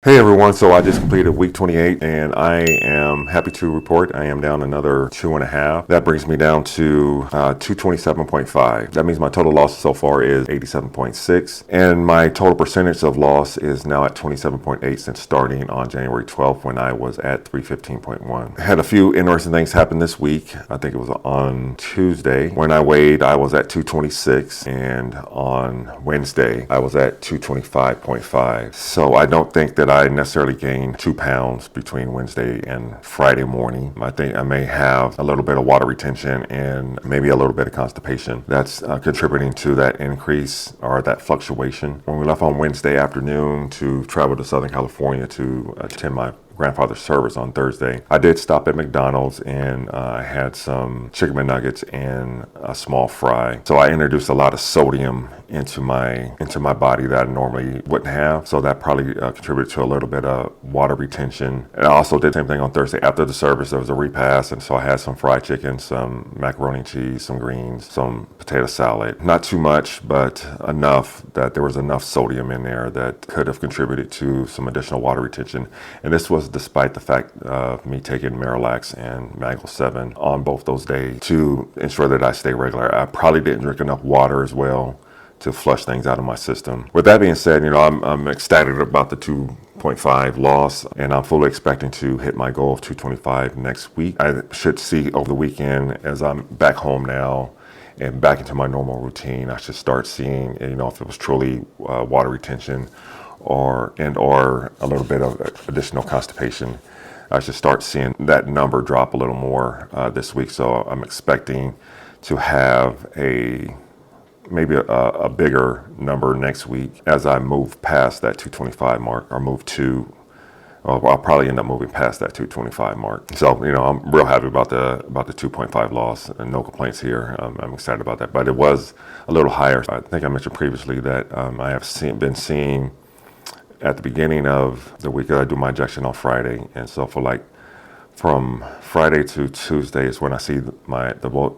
Hey everyone, so I just completed week 28 and I am happy to report I am down another 2.5. That brings me down to 227.5. That means my total loss so far is 87.6 and my total percentage of loss is now at 27.8 since starting on January 12th when I was at 315.1. I had a few interesting things happen this week. I think it was on Tuesday. When I weighed, I was at 226 and on Wednesday, I was at 225.5. So I don't think that I necessarily gained 2 pounds between Wednesday and Friday morning. I think I may have a little bit of water retention and maybe a little bit of constipation that's contributing to that increase or that fluctuation. When we left on Wednesday afternoon to travel to Southern California to attend my grandfather's service on Thursday, I did stop at McDonald's and I had some chicken McNuggets and a small fry. So I introduced a lot of sodium into my body that I normally wouldn't have. So that probably contributed to a little bit of water retention. And I also did the same thing on Thursday after the service. There was a repast, and so I had some fried chicken, some macaroni and cheese, some greens, some potato salad. Not too much, but enough that there was enough sodium in there that could have contributed to some additional water retention. And this was despite the fact of me taking Marilax and Magle 7 on both those days to ensure that I stay regular. I probably didn't drink enough water as well to flush things out of my system. With that being said, I'm ecstatic about the 2.5 loss, and I'm fully expecting to hit my goal of 225 next week. I should see over the weekend as I'm back home now and back into my normal routine, I should start seeing, if it was truly water retention or a little bit of additional constipation. I should start seeing that number drop a little more this week. So I'm expecting to have maybe a bigger number next week as I move past that 225 mark, or I'll probably end up moving past that 225 mark. So, I'm real happy about the 2.5 loss and no complaints here. I'm excited about that, but it was a little higher. I think I mentioned previously that I have been seeing at the beginning of the week, I do my injection on Friday, and so from Friday to Tuesday is when I see the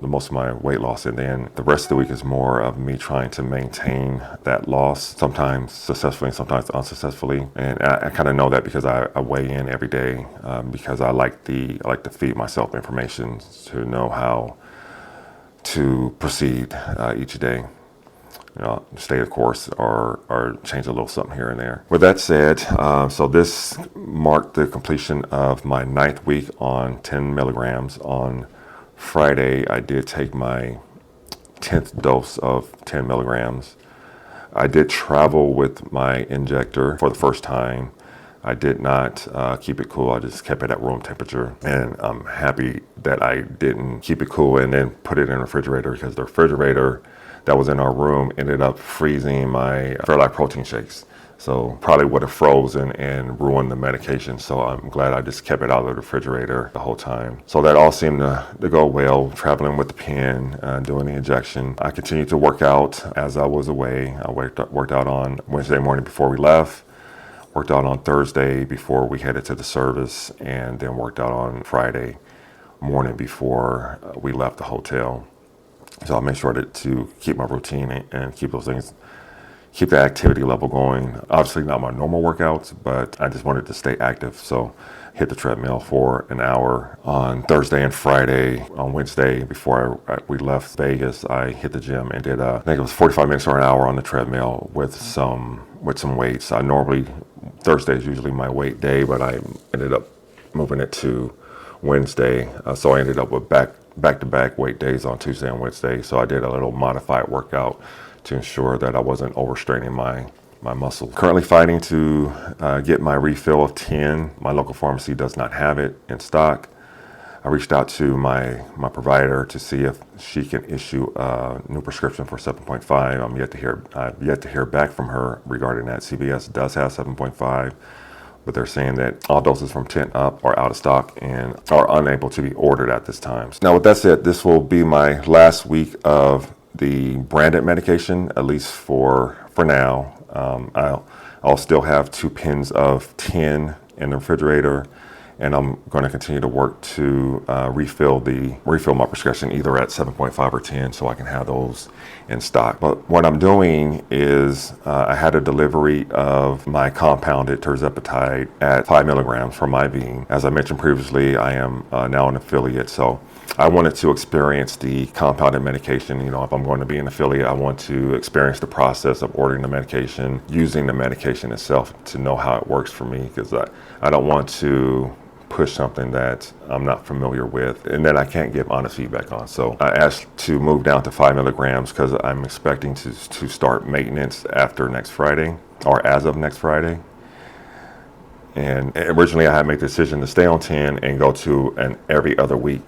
most of my weight loss, and then the rest of the week is more of me trying to maintain that loss, sometimes successfully, sometimes unsuccessfully. And I kind of know that because I weigh in every day, because I like to feed myself information to know how to proceed each day. Stay the course or change a little something here and there. With that said, so this marked the completion of my 9th week on 10 milligrams. On Friday, I did take my 10th dose of 10 milligrams. I did travel with my injector for the first time. I did not keep it cool. I just kept it at room temperature. And I'm happy that I didn't keep it cool and then put it in the refrigerator, because the refrigerator that was in our room ended up freezing my Fairlife protein shakes. So probably would have frozen and ruined the medication. So I'm glad I just kept it out of the refrigerator the whole time. So that all seemed to go well, traveling with the pen, doing the injection. I continued to work out as I was away. I worked out on Wednesday morning before we left, worked out on Thursday before we headed to the service, and then worked out on Friday morning before we left the hotel. So I'll make sure to keep my routine and keep those things, keep the activity level going. Obviously not my normal workouts, but I just wanted to stay active. So hit the treadmill for an hour on Thursday and Friday. On Wednesday, before we left Vegas, I hit the gym and did, I think it was 45 minutes or an hour on the treadmill with some weights. Thursday is usually my weight day, but I ended up moving it to Wednesday. So I ended up with back-to-back weight days on Tuesday and Wednesday. So I did a little modified workout to ensure that I wasn't overstraining my muscles. Currently fighting to get my refill of 10. My local pharmacy does not have it in stock. I reached out to my provider to see if she can issue a new prescription for 7.5. I've yet to hear back from her regarding that. CVS does have 7.5. But they're saying that all doses from 10 up are out of stock and are unable to be ordered at this time. Now, with that said, this will be my last week of the branded medication, at least for now. I'll still have 2 pens of 10 in the refrigerator, and I'm going to continue to work to refill my prescription either at 7.5 or 10, so I can have those in stock. But what I'm doing is I had a delivery of my compounded Tirzepatide at 5 milligrams from my being. As I mentioned previously, I am now an affiliate, so I wanted to experience the compounded medication. You know, if I'm going to be an affiliate, I want to experience the process of ordering the medication, using the medication itself to know how it works for me, because I don't want to push something that I'm not familiar with and that I can't give honest feedback on. So I asked to move down to 5 milligrams because I'm expecting to start maintenance after next Friday, or as of next Friday. And originally I had made the decision to stay on 10 and go to an every other week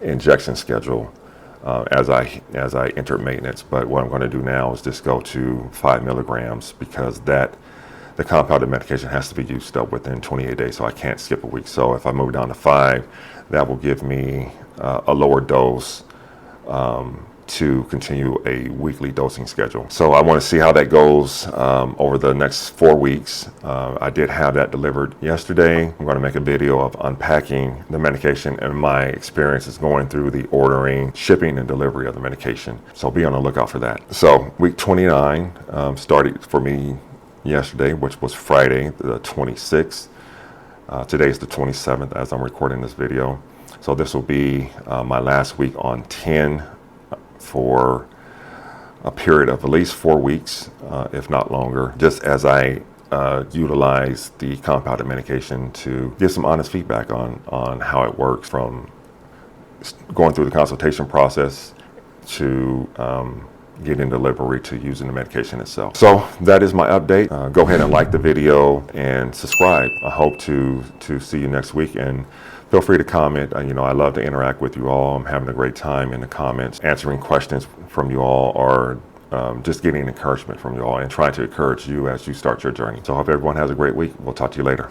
injection schedule as I enter maintenance. But what I'm going to do now is just go to 5 milligrams because the compounded medication has to be used up within 28 days, so I can't skip a week. So if I move down to 5, that will give me a lower dose to continue a weekly dosing schedule. So I want to see how that goes over the next 4 weeks. I did have that delivered yesterday. I'm going to make a video of unpacking the medication and my experiences going through the ordering, shipping, and delivery of the medication. So be on the lookout for that. So week 29 started for me yesterday, which was Friday the 26th. Today is the 27th as I'm recording this video. So this will be my last week on 10 for a period of at least 4 weeks, if not longer, just as I utilize the compounded medication to give some honest feedback on how it works, from going through the consultation process to getting delivery to using the medication itself. So that is my update. Go ahead and like the video and subscribe. I hope to see you next week, and feel free to comment. You know, I love to interact with you all. I'm having a great time in the comments, answering questions from you all, or just getting encouragement from you all and trying to encourage you as you start your journey. So I hope everyone has a great week. We'll talk to you later.